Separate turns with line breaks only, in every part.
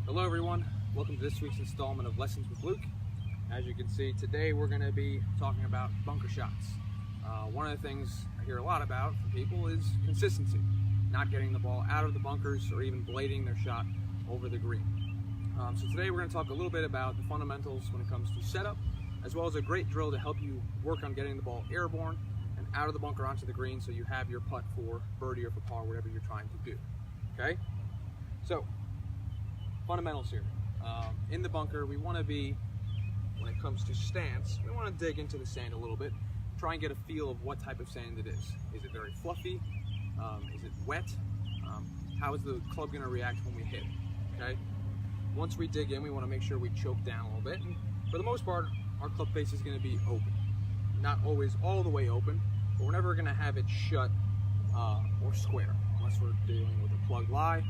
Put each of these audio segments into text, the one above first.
Hello everyone, welcome to this week's installment of Lessons with Luke. As you can see, today we're going to be talking about bunker shots. One of the things I hear a lot about from people is consistency, not getting the ball out of the bunkers or even blading their shot over the green. So today we're going to talk a little bit about the fundamentals when it comes to setup, as well as a great drill to help you work on getting the ball airborne and out of the bunker onto the green so you have your putt for birdie or for par, whatever you're trying to do. Okay? So, fundamentals here. In the bunker, we want to be, when it comes to stance, we want to dig into the sand a little bit, try and get a feel of what type of sand it is. Is it very fluffy? Is it wet? How is the club going to react when we hit it? Okay? Once we dig in, we want to make sure we choke down a little bit. And for the most part, our club face is going to be open. Not always all the way open, but we're never going to have it shut or square. Unless we're dealing with a plug lie,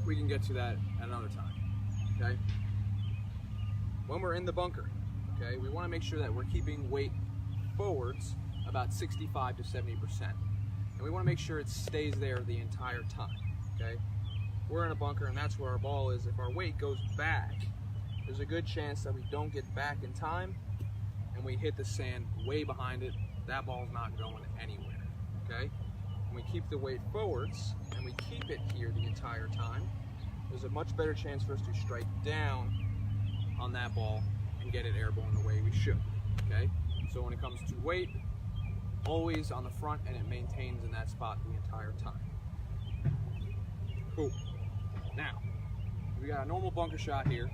we can get to that at another time. Okay? When we're in the bunker, okay, we want to make sure that we're keeping weight forwards about 65 to 70%. And we want to make sure it stays there the entire time. Okay? We're in a bunker and that's where our ball is. If our weight goes back, there's a good chance that we don't get back in time and we hit the sand way behind it. That ball's not going anywhere. Okay? When we keep the weight forwards and we keep it here the entire time, there's a much better chance for us to strike down on that ball and get it airborne the way we should. Okay? So when it comes to weight, always on the front and it maintains in that spot the entire time. Cool. Now, we got a normal bunker shot here,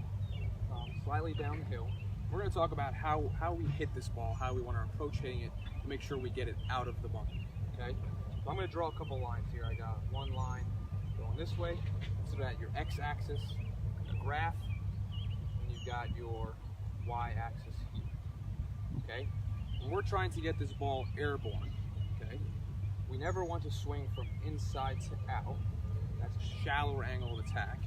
slightly down the hill. We're going to talk about how we hit this ball, how we want to approach hitting it to make sure we get it out of the bunker. Okay? So I'm going to draw a couple lines here. I got one line going this way, so that your x-axis, the graph, and you've got your y-axis here. Okay? When we're trying to get this ball airborne, okay, we never want to swing from inside to out. That's a shallower angle of attack.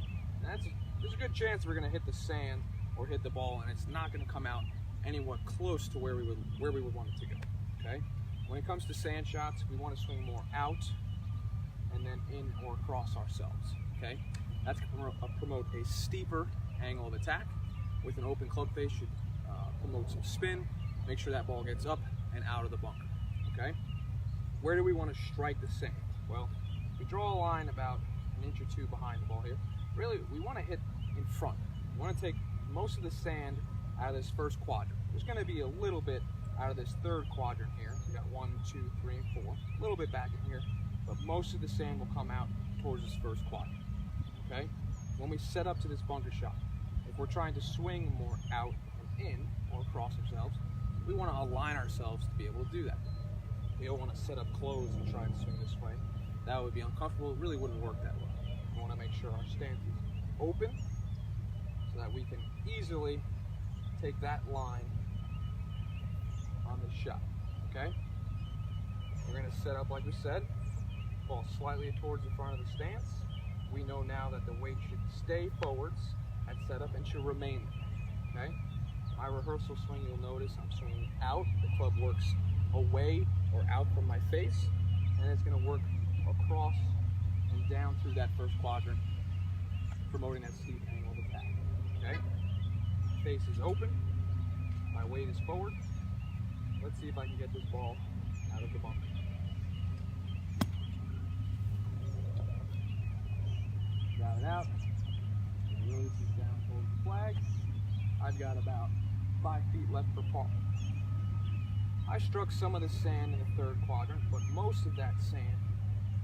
And there's a good chance we're going to hit the sand or hit the ball, and it's not going to come out anywhere close to where we would want it to go. Okay? When it comes to sand shots, we want to swing more out and then in or across ourselves. Okay? That's going to promote a steeper angle of attack. With an open club face, should promote some spin. Make sure that ball gets up and out of the bunker. Okay? Where do we want to strike the sand? Well, we draw a line about an inch or two behind the ball here. Really, we want to hit in front. We want to take most of the sand out of this first quadrant. There's going to be a little bit out of this third quadrant here. We got 1, 2, 3, and 4. A little bit back in here, but most of the sand will come out towards this first quadrant. Okay? When we set up to this bunker shot, if we're trying to swing more out and in or across ourselves, we want to align ourselves to be able to do that. We don't want to set up close and try and swing this way. That would be uncomfortable. It really wouldn't work that well. We want to make sure our stance is open so that we can easily take that line on the shot. Okay? We're going to set up like we said, ball slightly towards the front of the stance. We know now that the weight should stay forwards at setup and should remain there. Okay? My rehearsal swing, you'll notice I'm swinging out. The club works away or out from my face, and it's going to work across and down through that first quadrant, promoting that steep angle of attack. Okay? Face is open. My weight is forward. Let's see if I can get this ball out of the bunker. Got it out. It releases down towards the flag. I've got about 5 feet left for par. I struck some of the sand in the third quadrant, but most of that sand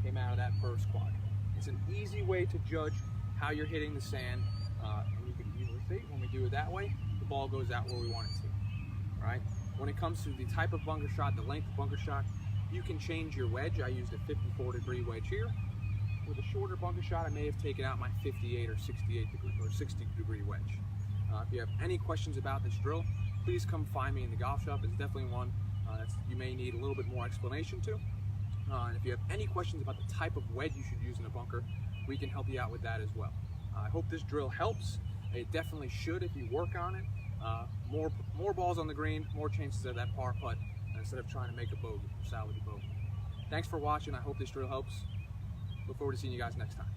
came out of that first quadrant. It's an easy way to judge how you're hitting the sand, and you can easily see when we do it that way, the ball goes out where we want it to. Right? When it comes to the type of bunker shot, the length of bunker shot, you can change your wedge. I used a 54-degree wedge here. With a shorter bunker shot, I may have taken out my 58 or 68 degree or 60-degree wedge. If you have any questions about this drill, please come find me in the golf shop. It's definitely one that you may need a little bit more explanation to. And if you have any questions about the type of wedge you should use in a bunker, we can help you out with that as well. I hope this drill helps. It definitely should if you work on it. More balls on the green, more chances of that par putt instead of trying to make a bogey or salvage a bogey. Thanks for watching. I hope this drill helps. Look forward to seeing you guys next time.